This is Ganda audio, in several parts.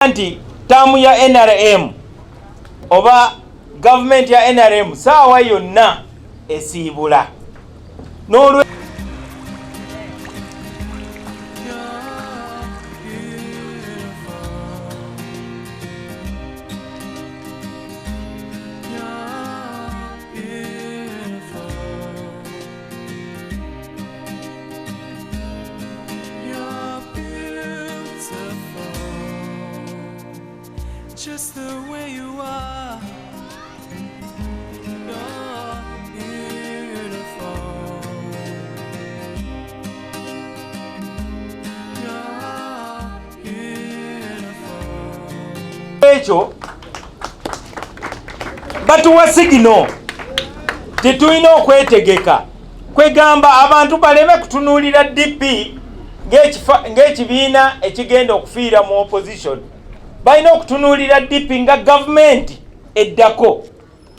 Anti tamu ya NRM oba government ya NRM sawa yonna esibula n'olwe just the way you are. You're beautiful. You're beautiful. Ekyo batuwa sigino tetulina okwetegeka kwegamba abantu baleme kutunuulira DP ng'ekibiina ekigenda okufiira mu opposition. Balina okutunuulira DP nga government eddako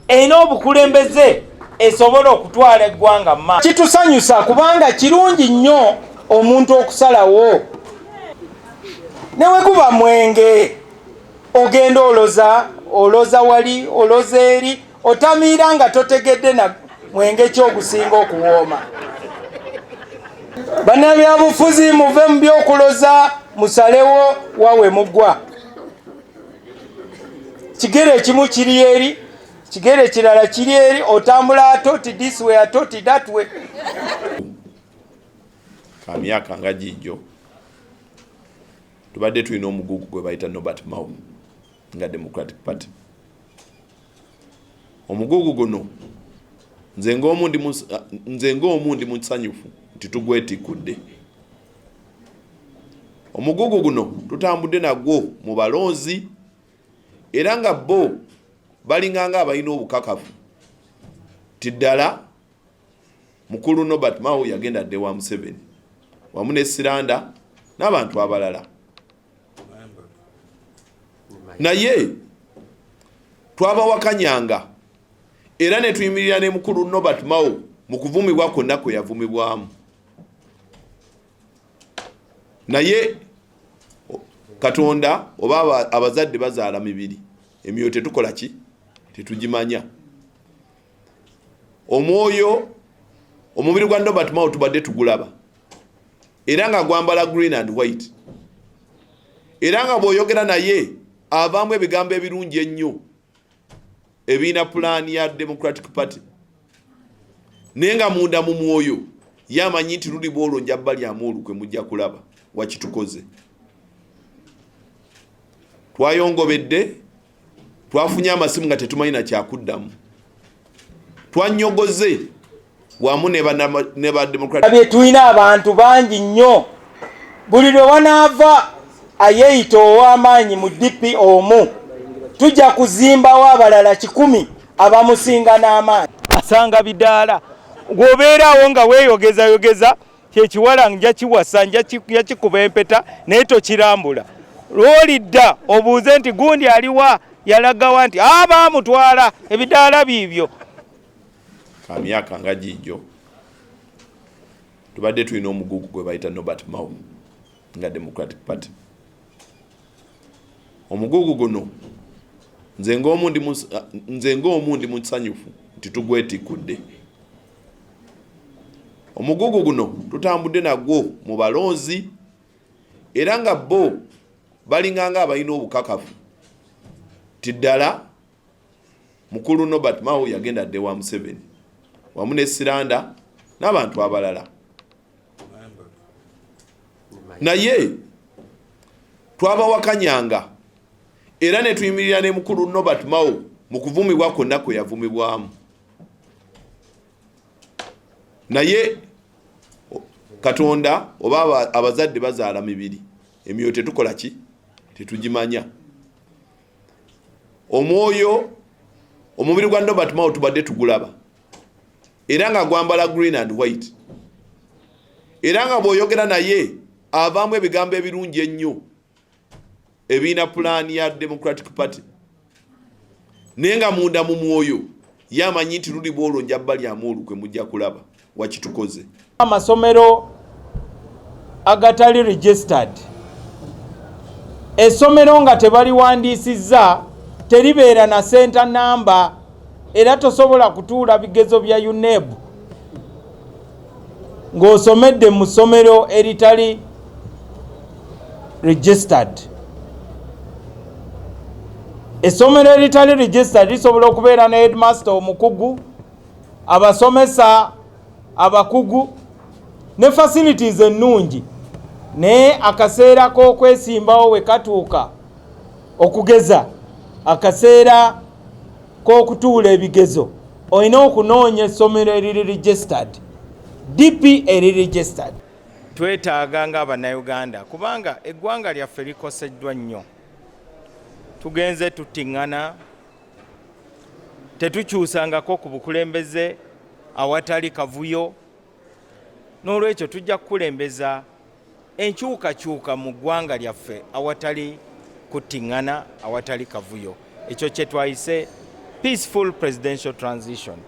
erina obukulembeze esobola okutwala eggwanga maaso. Kitusanyusa kubanga kirungi nnyo omuntu okusalawo newe guba mwenge ogenda oloza wali oloza eri otamiira nga totegedde na mwenge kyogusinga okuwooma. Bannabyabufuzi muve mu by'okuloza musalewo wawe muggwa. Kigere ekimu kiri eri, kigere kirala kiri eri, otambula atoti this way atoti that way. Kamyaka nga jijjo tubadde tulina omugugu gwe bayita Norbert Mao nga Democratic Party. Omugugu guno nze ng'omu ndi musanyufu nti tugwetikudde. Omugugu guno tutambudde nagwo mu balonzi era nga bo balinganga abalina obukakafu tiddala mukulu Norbert Mao yagenda dde wa Museveni wamu ne Siranda n'abantu abalala. Naye twabawakanyanga era ne tuyimirira ne mukulu Norbert Mao mu kuvumibwa kwonna kwe yavumibwamu. Naye Katonda oba abazadde bazaala mibiri emyoyo tetukola ki tetugimanya. Omwoyo omubiri gwa Norbert Mao tubadde tugulaba era nga gwambala green and white era nga bw'oyogera naye avaamu ebigambo ebirungi ennyo ebiina pulaani ya Democratic Party naye nga munda mu mwoyo yamanyi nti luli bwolwo njabba lyamu olukwe mujja kulaba wakitukoze. Twayongobedde twafunye amasimu nga tetumanyi na kyakuddamu. Twanyogoze wamu ne ba Democratic. Tulina abantu bangi nnyo buli lwe wanaava ayeyita ow'amaanyi mu DP omu tujja kuzimbawo abalala 100 abamusinga n'amaanyi. Asanga bidaala gwobeerawo nga weeyogeza kyekiwala nja kiwasa nja kikuba empeta naye tokirambula. Lwolidda obuuze nti gundi aliwa yalagawa nti baamutwala ebidaala bibyo. Kamyaka nga jijjo tubadde tulina omugugu gwe bayita Norbert Mao nga Democratic Party. Omugugu guno nze ng'omu ndi musanyufu nti tugwetikudde. Omugugu guno tutambudde nagwo mu balonzi era nga bo balinganga abalina obukakafu tiddala mukulu Norbert Mao yagenda dde wa Museveni wamu ne Siranda n'abantu abalala. Naye twabawakanyanga era ne tuyimirira ne mukulu Norbert Mao mu kuvumibwa kwonna kwe yavumibwamu. Naye Katonda oba abazadde bazaala mibiri emyoyo tetukola ki tetugimanya. Omwoyo omubiri gwa Norbert Mao tubadde tugulaba era nga gwambala green and white era nga bw'oyogera naye avaamu ebigambo ebirungi ennyo ebiina pulaani ya Democratic Party naye nga munda mu mwoyo yamanyi nti luli bwolwo njabba lyamu olukwe mujja kulaba wakitukoze. Amasomero agatali registered essomero nga tebaliwandiisizza teribeera na center number, era tosobola kutuula bigezo bya UNEB ng'osomedde mu ssomero eritali registered. Essomero eritali registered lisobola okubeera ne headmaster omukugu, abasomesa abakugu ne facilities ennungi, naye akaseera k'okwesimbawo we katuuka, okugeza akaseera k'okutuula ebigezo, olina okunoonya essomero eriri registered, DP eri registered. Twetaaga ng'Abannayuganda kubanga eggwanga lyaffe likoseddwa nnyo. Tugenze tuttiŋŋana, tetukyusangako ku bukulembeze awatali kavuyo, n'olwekyo tujja kukulembeza enkyukakyuka mu ggwanga lyaffe awatali kuttiŋŋana, awatali kavuyo. Ekyo kye twayise peaceful presidential transition.